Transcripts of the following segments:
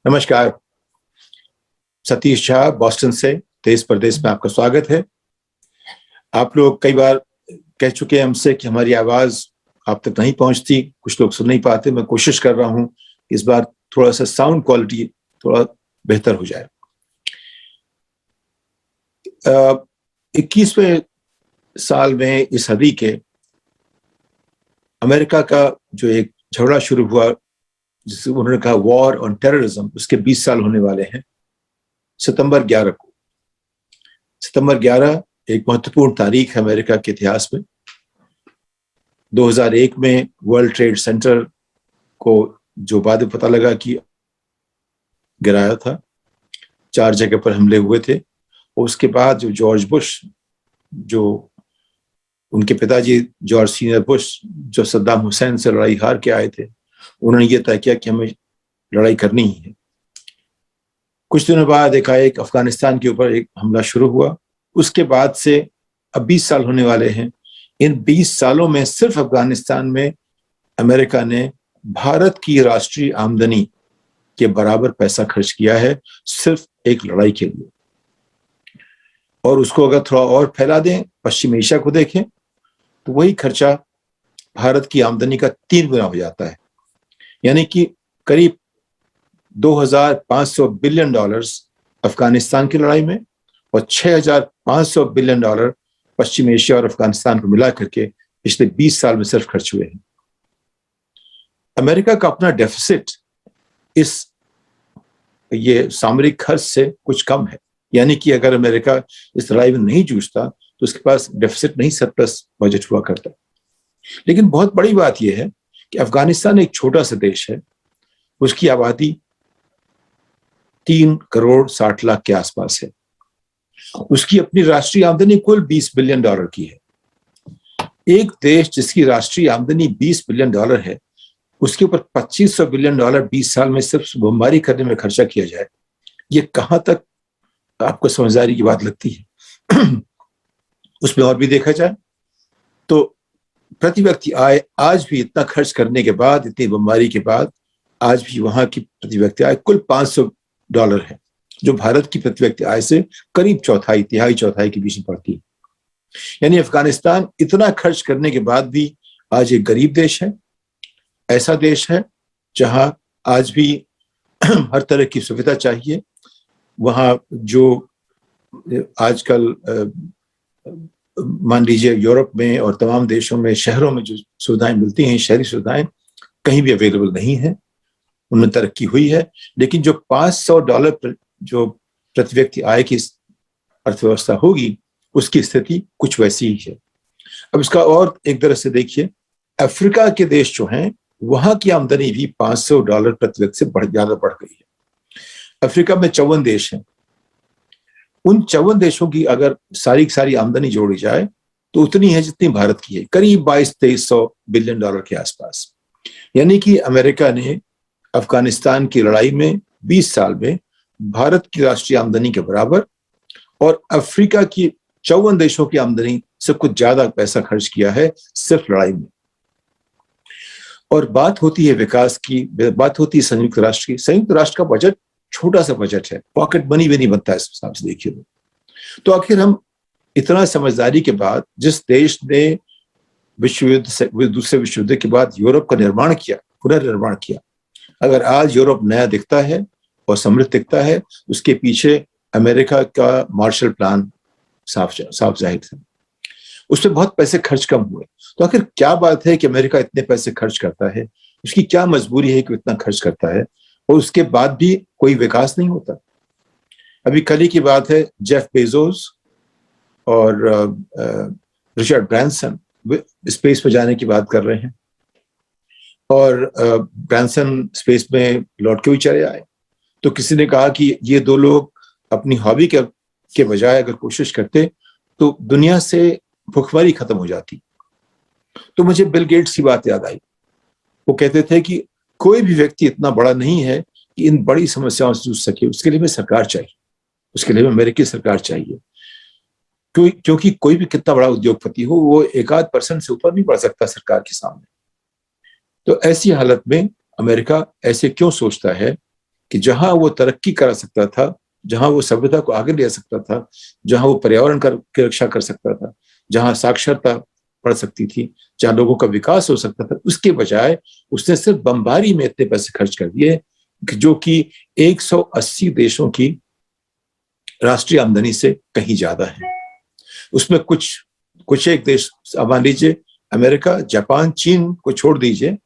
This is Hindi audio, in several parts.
नमस्कार। सतीश झा बॉस्टन से देश परदेश में आपका स्वागत है। आप लोग कई बार कह चुके हैं हमसे कि हमारी आवाज आप तक नहीं पहुंचती, कुछ लोग सुन नहीं पाते। मैं कोशिश कर रहा हूं इस बार थोड़ा सा साउंड क्वालिटी थोड़ा बेहतर हो जाए। 21वें साल में इस सदी के अमेरिका का जो एक झगड़ा शुरू हुआ, जिसे उन्होंने कहा वॉर ऑन टेररिज्म, उसके 20 साल होने वाले हैं सितंबर 11 को। सितंबर 11 एक महत्वपूर्ण तारीख है अमेरिका के इतिहास में। 2001 में वर्ल्ड ट्रेड सेंटर को जो बाद में पता लगा कि गिराया था, 4 जगह पर हमले हुए थे। और उसके बाद जो जॉर्ज बुश, जो उनके पिताजी जॉर्ज सीनियर बुश, जो सद्दाम हुसैन से लड़ाई हार के आए थे, उन्होंने ये तय किया कि हमें लड़ाई करनी ही है। कुछ दिनों बाद एकाएक अफगानिस्तान के ऊपर एक हमला शुरू हुआ। उसके बाद से अब 20 साल होने वाले हैं। इन 20 सालों में सिर्फ अफगानिस्तान में अमेरिका ने भारत की राष्ट्रीय आमदनी के बराबर पैसा खर्च किया है, सिर्फ एक लड़ाई के लिए। और उसको अगर थोड़ा और फैला दें, पश्चिम एशिया को देखें, तो वही खर्चा भारत की आमदनी का 3 गुना हो जाता है। यानी कि करीब $2,500 बिलियन अफगानिस्तान की लड़ाई में और $6,500 बिलियन पश्चिम एशिया और अफगानिस्तान को मिला करके पिछले 20 साल में सिर्फ खर्च हुए हैं। अमेरिका का अपना डेफिसिट ये सामरिक खर्च से कुछ कम है। यानी कि अगर अमेरिका इस लड़ाई में नहीं जूझता तो उसके पास डेफिसिट नहीं, सरप्लस बजट हुआ करता। लेकिन बहुत बड़ी बात यह है कि अफगानिस्तान एक छोटा सा देश है। उसकी आबादी 3,60,00,000 के आसपास है। उसकी अपनी राष्ट्रीय आमदनी कुल $20 बिलियन की है। एक देश जिसकी राष्ट्रीय आमदनी $20 बिलियन है, उसके ऊपर $2,500 बिलियन 20 साल में सिर्फ बमबारी करने में खर्चा किया जाए, ये कहां तक आपको समझदारी की बात लगती है? उसमें और भी देखा जाए तो प्रति व्यक्ति आय आज भी इतना खर्च करने के बाद, इतनी बमबारी के बाद, आज भी वहां की प्रति व्यक्ति आय कुल $500 है, जो भारत की प्रति व्यक्ति आय से करीब तिहाई चौथाई के बीच में पड़ती है। यानी अफगानिस्तान इतना खर्च करने के बाद भी आज एक गरीब देश है। ऐसा देश है जहां आज भी हर तरह की सुविधा चाहिए। वहां जो आजकल मान लीजिए यूरोप में और तमाम देशों में, शहरों में जो सुविधाएं मिलती हैं, शहरी सुविधाएं कहीं भी अवेलेबल नहीं है। उनमें तरक्की हुई है, लेकिन जो $500 जो प्रति व्यक्ति आय की अर्थव्यवस्था होगी, उसकी स्थिति कुछ वैसी ही है। अब इसका और एक तरह से देखिए, अफ्रीका के देश जो हैं, वहां की आमदनी भी $500 प्रति व्यक्ति से ज्यादा बढ़ गई है। अफ्रीका में 54 देश हैं। उन 54 देशों की अगर सारी आमदनी जोड़ी जाए तो उतनी है जितनी भारत की है, करीब $2,200 बिलियन के आसपास। यानी कि अमेरिका ने अफगानिस्तान की लड़ाई में 20 साल में भारत की राष्ट्रीय आमदनी के बराबर और अफ्रीका की 54 देशों की आमदनी से कुछ ज्यादा पैसा खर्च किया है सिर्फ लड़ाई में। और बात होती है विकास की, बात होती है संयुक्त राष्ट्र की। संयुक्त राष्ट्र का बजट छोटा सा बजट है, पॉकेट मनी भी नहीं बनता है इस हिसाब से देखिए तो आखिर हम इतना समझदारी के बाद, जिस देश ने दूसरे विश्व युद्ध के बाद यूरोप का निर्माण किया, पुनर्निर्माण किया, अगर आज यूरोप नया दिखता है और समृद्ध दिखता है, उसके पीछे अमेरिका का मार्शल प्लान साफ जाहिर था। उसमें बहुत पैसे खर्च कम हुए। तो आखिर क्या बात है कि अमेरिका इतने पैसे खर्च करता है? उसकी क्या मजबूरी है कि इतना खर्च करता है और उसके बाद भी कोई विकास नहीं होता? अभी कल ही की बात है, जेफ बेजोस और रिचर्ड ब्रांसन स्पेस पे जाने की बात कर रहे हैं और ब्रांसन स्पेस में लौट के भी चले आए। तो किसी ने कहा कि ये दो लोग अपनी हॉबी के बजाय अगर कोशिश करते तो दुनिया से भुखमरी खत्म हो जाती। तो मुझे बिल गेट्स की बात याद आई। वो कहते थे कि कोई भी व्यक्ति इतना बड़ा नहीं है कि इन बड़ी समस्याओं से जूझ सके, उसके लिए हमें सरकार चाहिए, उसके लिए अमेरिकी सरकार चाहिए। क्योंकि कोई भी कितना बड़ा उद्योगपति हो, वो 1-8% से ऊपर नहीं बढ़ सकता सरकार के सामने। तो ऐसी हालत में अमेरिका ऐसे क्यों सोचता है कि जहां वो तरक्की करा सकता था, जहां वो सभ्यता को आगे ले सकता था, जहां वो पर्यावरण की रक्षा कर सकता था, जहां साक्षरता बढ़ सकती थी, जहां लोगों का विकास हो सकता था, उसके बजाय उसने सिर्फ बमबारी में इतने पैसे खर्च कर दिए जो कि 180 देशों की राष्ट्रीय आमदनी से कहीं ज्यादा है। उसमें कुछ कुछ एक देश, मान लीजिए अमेरिका, जापान, चीन को छोड़ दीजिए,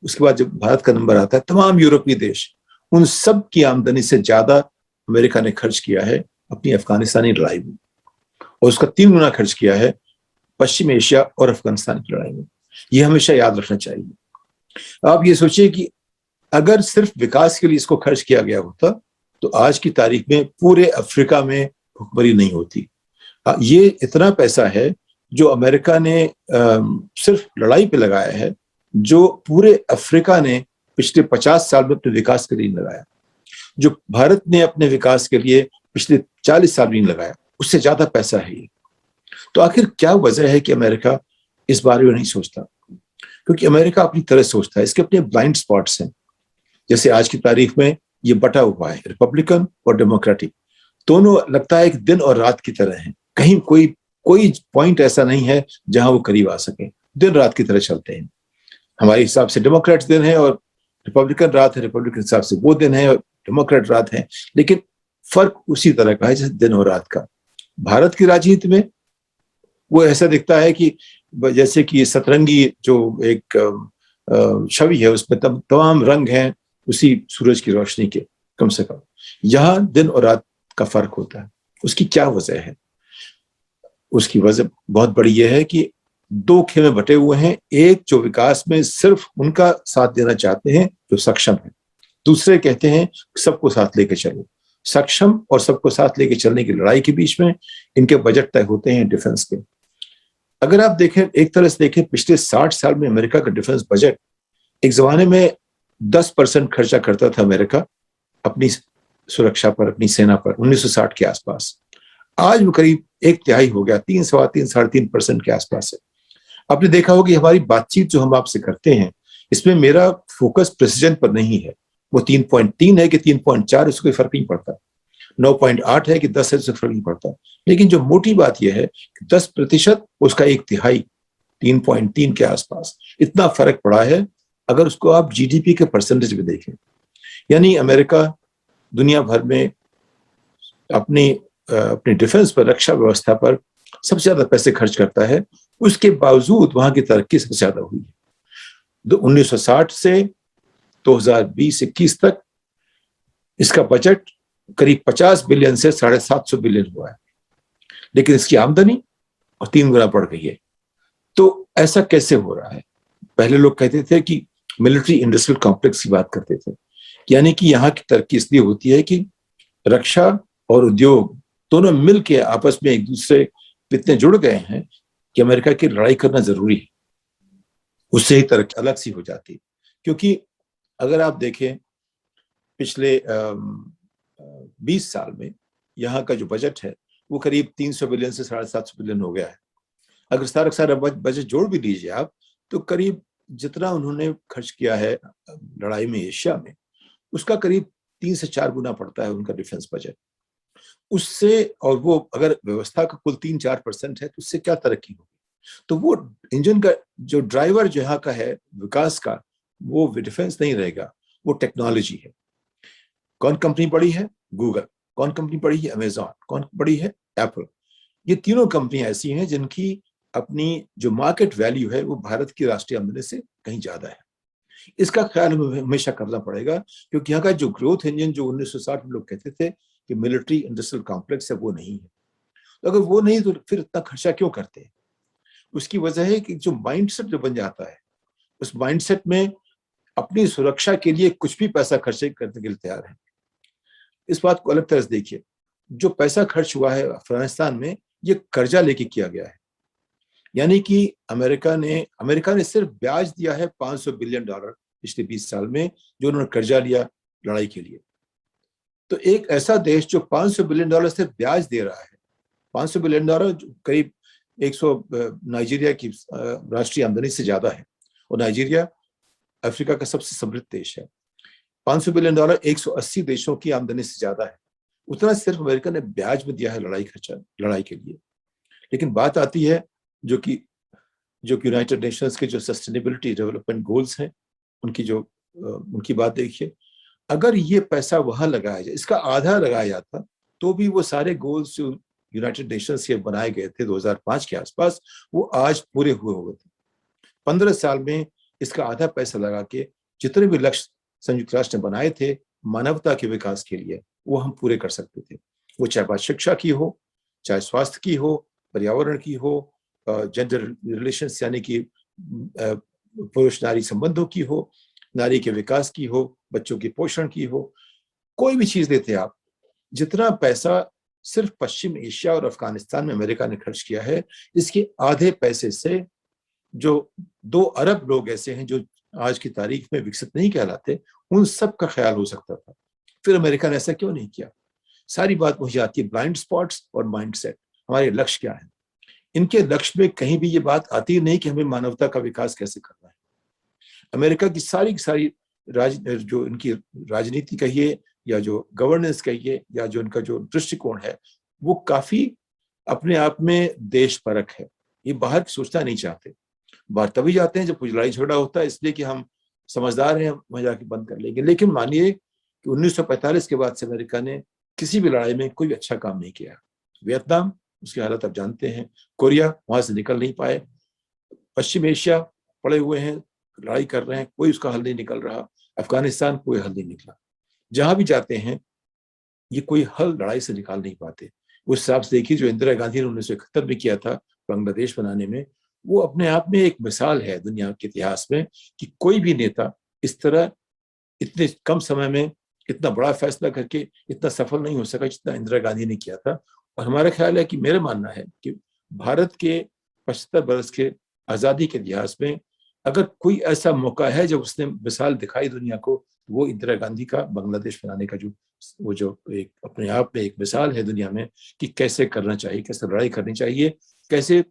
उसके बाद जब भारत का नंबर आता है, तमाम यूरोपीय देश, उन सब की आमदनी से ज्यादा अमेरिका ने खर्च किया है अपनी अफगानिस्तानी लड़ाई में, और उसका 3 गुना खर्च किया है पश्चिम एशिया और अफगानिस्तान की लड़ाई में। ये हमेशा याद रखना चाहिए। आप ये सोचिए कि अगर सिर्फ विकास के लिए इसको खर्च किया गया होता तो आज की तारीख में पूरे अफ्रीका में भुखमरी नहीं होती। ये इतना पैसा है जो अमेरिका ने सिर्फ लड़ाई पे लगाया है, जो पूरे अफ्रीका ने पिछले 50 साल में अपने विकास के लिए लगाया, जो भारत ने अपने विकास के लिए पिछले 40 साल में लगाया, उससे ज्यादा पैसा है ये। तो आखिर क्या वजह है कि अमेरिका इस बारे में नहीं सोचता? क्योंकि अमेरिका अपनी तरह सोचता है, इसके अपने ब्लाइंड स्पॉट्स हैं। जैसे आज की तारीख में ये बटा हुआ है, रिपब्लिकन और डेमोक्रेटिक, दोनों लगता है कि दिन और रात की तरह हैं। कहीं कोई कोई पॉइंट ऐसा नहीं है जहां वो करीब आ सके, दिन रात की तरह चलते हैं। हमारे हिसाब से डेमोक्रेट्स दिन है और रिपब्लिकन रात है, रिपब्लिकन हिसाब से वो दिन है और डेमोक्रेट रात है, लेकिन फर्क उसी तरह का है जैसे दिन और रात का। भारत की राजनीति में वो ऐसा दिखता है कि जैसे कि सतरंगी जो एक छवि है, उसमें तमाम रंग हैं उसी सूरज की रोशनी के, कम से कम। यहाँ दिन और रात का फर्क होता है। उसकी क्या वजह है? उसकी वजह बहुत बड़ी यह है कि 2 खेमे बटे हुए हैं। एक जो विकास में सिर्फ उनका साथ देना चाहते हैं जो सक्षम है, दूसरे कहते हैं सबको साथ लेके चलो। सक्षम और सबको साथ लेके चलने की लड़ाई के बीच में इनके बजट तय होते हैं डिफेंस के। अगर आप देखें, एक तरह से देखें, पिछले 60 साल में अमेरिका का डिफेंस बजट, एक जमाने में 10% खर्चा करता था अमेरिका अपनी सुरक्षा पर, अपनी सेना पर, 1960 के आसपास। आज वो करीब 1/3 हो गया, 3, सवा 3, 3.5% के आसपास है। आपने देखा होगा कि हमारी बातचीत जो हम आपसे करते हैं, इसमें मेरा फोकस प्रेसिजन पर नहीं है। वो 3.3 है कि 3.4, उसको कोई फर्क नहीं पड़ता। 9.8 है कि 10 है, उससे फर्क नहीं पड़ता। लेकिन जो मोटी बात यह है कि 10%, उसका 1/3, 3.3 के आसपास, इतना फर्क पड़ा है अगर उसको आप जीडीपी के परसेंटेज में देखें। यानी अमेरिका दुनिया भर में अपनी अपने डिफेंस पर, रक्षा व्यवस्था पर सबसे ज्यादा पैसे खर्च करता है। उसके बावजूद वहां की तरक्की सबसे ज्यादा हुई है। 1960 से 2020-21 तक इसका बजट करीब 50 बिलियन से 750 बिलियन हुआ है, लेकिन इसकी आमदनी और 3 गुना बढ़ गई है। तो ऐसा कैसे हो रहा है? पहले लोग कहते थे कि मिलिट्री इंडस्ट्रियल कॉम्प्लेक्स की बात करते थे, यानी कि यहाँ की तरक्की इसलिए होती है कि रक्षा और उद्योग दोनों मिलकर आपस में एक दूसरे इतने जुड़ गए हैं कि अमेरिका की लड़ाई करना जरूरी है, उससे ही तरक्की अलग सी हो जाती है। क्योंकि अगर आप देखें पिछले 20 साल में यहाँ का जो बजट है वो करीब 300 बिलियन से 750 बिलियन हो गया है। अगर सारा सारा बजट जोड़ भी लीजिए आप, तो करीब जितना उन्होंने खर्च किया है लड़ाई में एशिया में, उसका करीब 3 से 4 गुना पड़ता है उनका डिफेंस बजट उससे। और वो अगर व्यवस्था का कुल 3-4% है तो उससे क्या तरक्की होगी? तो वो इंजन का जो ड्राइवर जो यहाँ का है विकास का, वो डिफेंस नहीं रहेगा, वो टेक्नोलॉजी है। कौन कंपनी बड़ी है? गूगल। कौन कंपनी बड़ी है? अमेजॉन। कौन बड़ी है? एप्पल। ये तीनों कंपनियां ऐसी हैं जिनकी अपनी जो मार्केट वैल्यू है वो भारत की राष्ट्रीय आमदनी से कहीं ज्यादा है। इसका ख्याल हमें हमेशा करना पड़ेगा, क्योंकि यहाँ का जो ग्रोथ इंजन जो 1960 में लोग कहते थे कि मिलिट्री इंडस्ट्रियल कॉम्प्लेक्स है, वो नहीं है। तो अगर वो नहीं तो फिर इतना खर्चा क्यों करते हैं? उसकी वजह है कि जो माइंडसेट जो बन जाता है, उस माइंडसेट में अपनी सुरक्षा के लिए कुछ भी पैसा खर्च करने के लिए तैयार है। इस बात को अलग तरह से देखिए, जो पैसा खर्च हुआ है अफगानिस्तान में, ये कर्जा लेके किया गया है। यानी कि अमेरिका ने सिर्फ ब्याज दिया है $500 बिलियन पिछले 20 साल में, जो उन्होंने कर्जा लिया लड़ाई के लिए। तो एक ऐसा देश जो $500 बिलियन सिर्फ ब्याज दे रहा है, $500 बिलियन करीब 100 नाइजीरिया की राष्ट्रीय आमदनी से ज्यादा है, और नाइजीरिया अफ्रीका का सबसे समृद्ध देश है। $500 बिलियन 180 देशों की आमदनी से ज्यादा है। उतना सिर्फ अमेरिका ने ब्याज में दिया है लड़ाई के लिए। लेकिन बात आती है जो कि यूनाइटेड नेशंस के जो सस्टेनेबिलिटी डेवलपमेंट गोल्स हैं, उनकी बात देखिए। अगर ये पैसा वहां लगाया जाए, इसका आधा लगाया जाता, तो भी वो सारे गोल्स जो यूनाइटेड नेशंस के बनाए गए थे 2005 के आसपास, वो आज पूरे हुए हुए थे। 15 साल में इसका आधा पैसा लगा के जितने भी लक्ष्य संयुक्त राष्ट्र ने बनाए थे मानवता के विकास के लिए, वो हम पूरे कर सकते थे। वो चाहे बात शिक्षा की हो, चाहे स्वास्थ्य की हो, पर्यावरण की हो, जेंडर रिलेशंस यानी कि पुरुष नारी संबंधों की हो, नारी के विकास की हो, बच्चों के पोषण की हो, कोई भी चीज लेते आप। जितना पैसा सिर्फ पश्चिम एशिया और अफगानिस्तान में अमेरिका ने खर्च किया है, इसके आधे पैसे से जो 2 अरब लोग ऐसे हैं जो आज की तारीख में विकसित नहीं कहलाते, उन सब का ख्याल हो सकता था। फिर अमेरिका ने ऐसा क्यों नहीं किया? सारी बात मुझे आती है ब्लाइंड स्पॉट्स और माइंडसेट। हमारे लक्ष्य क्या है? इनके लक्ष्य में कहीं भी ये बात आती नहीं कि हमें मानवता का विकास कैसे करना है। अमेरिका की सारी जो इनकी राजनीति कहिए या जो गवर्नेंस कहिए या जो इनका जो दृष्टिकोण है, वो काफी अपने आप में देशपरक है। ये बाहर सोचना नहीं चाहते। बाहर तभी जाते हैं जब कुछ लड़ाई झगड़ा होता है, इसलिए कि हम समझदार हैं, वहां जाके बंद कर लेंगे। लेकिन मानिए कि 1945 के बाद से अमेरिका ने किसी भी लड़ाई में कोई अच्छा काम नहीं किया। वियतनाम, उसकी हालत आप जानते हैं। कोरिया, वहां से निकल नहीं पाए। पश्चिम एशिया पड़े हुए हैं, लड़ाई कर रहे हैं, कोई उसका हल नहीं निकल रहा। अफगानिस्तान, कोई हल नहीं निकला। जहां भी जाते हैं ये कोई हल लड़ाई से निकाल नहीं पाते। उस हिसाब से देखिए जो इंदिरा गांधी ने 1971 में किया था बांग्लादेश बनाने में, वो अपने आप में एक मिसाल है दुनिया के इतिहास में कि कोई भी नेता इस तरह इतने कम समय में इतना बड़ा फैसला करके इतना सफल नहीं हो सका जितना इंदिरा गांधी ने किया था। और हमारा ख्याल है कि मेरा मानना है कि भारत के 75 वर्ष के आजादी के इतिहास में अगर कोई ऐसा मौका है जब उसने मिसाल दिखाई दुनिया को, वो इंदिरा गांधी का बांग्लादेश बनाने का जो एक अपने आप में एक मिसाल है दुनिया में कि कैसे करना चाहिए, कैसे लड़ाई करनी चाहिए, कैसे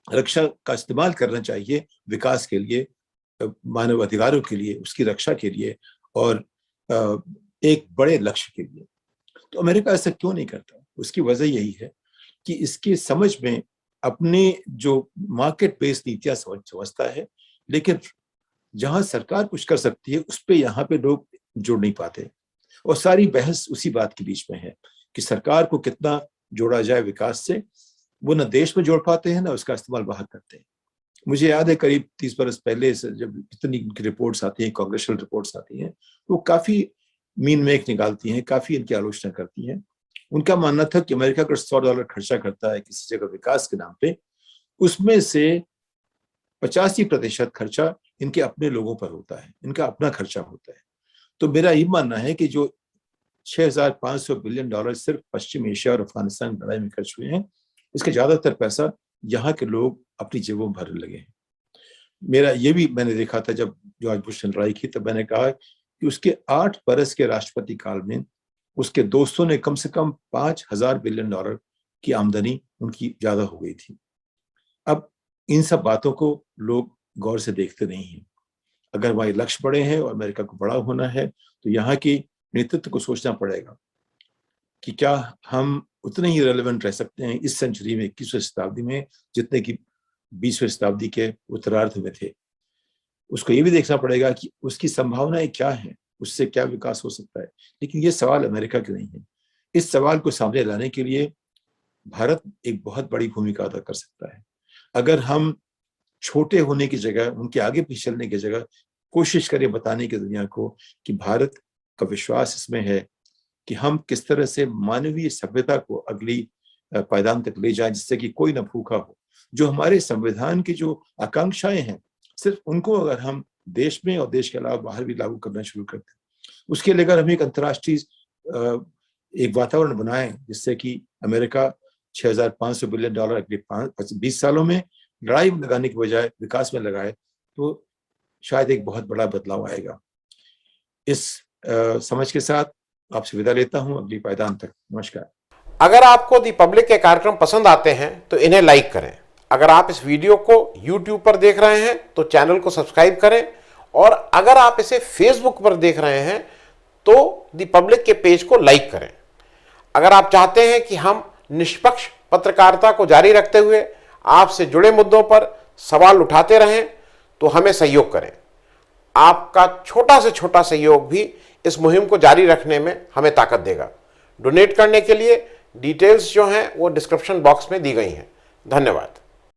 रक्षा का इस्तेमाल करना चाहिए विकास के लिए, मानव अधिकारों के लिए, उसकी रक्षा के लिए और एक बड़े लक्ष्य के लिए। तो अमेरिका ऐसा क्यों नहीं करता? उसकी वजह यही है कि इसकी समझ में अपने जो मार्केट बेस्ड नीतियां समझता है, लेकिन जहां सरकार कुछ कर सकती है उस पर यहाँ पे लोग जुड़ नहीं पाते। और सारी बहस उसी बात के बीच में है कि सरकार को कितना जोड़ा जाए विकास से। वो न देश में जोड़ पाते हैं ना उसका इस्तेमाल बाहर करते हैं। मुझे याद है करीब 30 बरस पहले से जब इतनी इनकी रिपोर्ट्स आती हैं, कांग्रेशनल रिपोर्ट्स आती हैं, वो काफी मीन मेक निकालती हैं, काफी इनकी आलोचना करती हैं। उनका मानना था कि अमेरिका अगर $100 खर्चा करता है किसी जगह विकास के नाम पे, उसमें से 85% खर्चा इनके अपने लोगों पर होता है, इनका अपना खर्चा होता है। तो मेरा ये मानना है कि जो $6,500 बिलियन सिर्फ पश्चिम एशिया और अफगानिस्तान लड़ाई में खर्च हुए हैं, इसका ज्यादातर पैसा यहाँ के लोग अपनी जेबों में भरने लगे हैं। मेरा ये भी मैंने देखा था जब जॉर्ज बुश ने लड़ाई की, तब मैंने कहा कि उसके 8 बरस के राष्ट्रपति काल में उसके दोस्तों ने कम से कम $5,000 बिलियन की आमदनी उनकी ज्यादा हो गई थी। अब इन सब बातों को लोग गौर से देखते नहीं हैं। अगर वहां लक्ष्य बड़े हैं और अमेरिका को बड़ा होना है तो यहाँ की नेतृत्व को सोचना पड़ेगा कि क्या हम उतने ही रेलेवेंट रह सकते हैं इस सेंचुरी में, 21वीं शताब्दी में, जितने की 20वीं शताब्दी के उत्तरार्ध में थे। उसको ये भी देखना पड़ेगा कि उसकी संभावनाएं क्या हैं, उससे क्या विकास हो सकता है। लेकिन ये सवाल अमेरिका के नहीं है। इस सवाल को सामने लाने के लिए भारत एक बहुत बड़ी भूमिका अदा कर सकता है। अगर हम छोटे होने की जगह, उनके आगे पीछे चलने की जगह कोशिश करें बताने की दुनिया को कि भारत का विश्वास इसमें है कि हम किस तरह से मानवीय सभ्यता को अगली पायदान तक ले जाएं, जिससे कि कोई न भूखा हो। जो हमारे संविधान की जो आकांक्षाएं हैं, सिर्फ उनको अगर हम देश में और देश के अलावा बाहर भी लागू करना शुरू करते हैं, उसके लिए अगर हम एक अंतर्राष्ट्रीय एक वातावरण बनाएं जिससे कि अमेरिका $6,500 बिलियन अगले 20 सालों में लड़ाई में लगाने के बजाय विकास में लगाए, तो शायद एक बहुत बड़ा बदलाव आएगा। इस समझ के साथ आपसे विदा लेता हूं, अगली पायदान तक। नमस्कार। अगर आपको दी पब्लिक के कार्यक्रम पसंद आते हैं तो इन्हें लाइक करें। अगर आप इस वीडियो को YouTube पर देख रहे हैं तो चैनल को सब्सक्राइब करें, और अगर आप इसे Facebook पर देख रहे हैं तो दी पब्लिक के पेज को लाइक करें। अगर आप चाहते हैं कि हम निष्पक्ष पत्रकारिता को जारी रखते हुए आपसे जुड़े मुद्दों पर सवाल उठाते रहें तो हमें सहयोग करें। आपका छोटा से छोटा सहयोग भी इस मुहिम को जारी रखने में हमें ताकत देगा। डोनेट करने के लिए डिटेल्स जो हैं वो डिस्क्रिप्शन बॉक्स में दी गई हैं। धन्यवाद।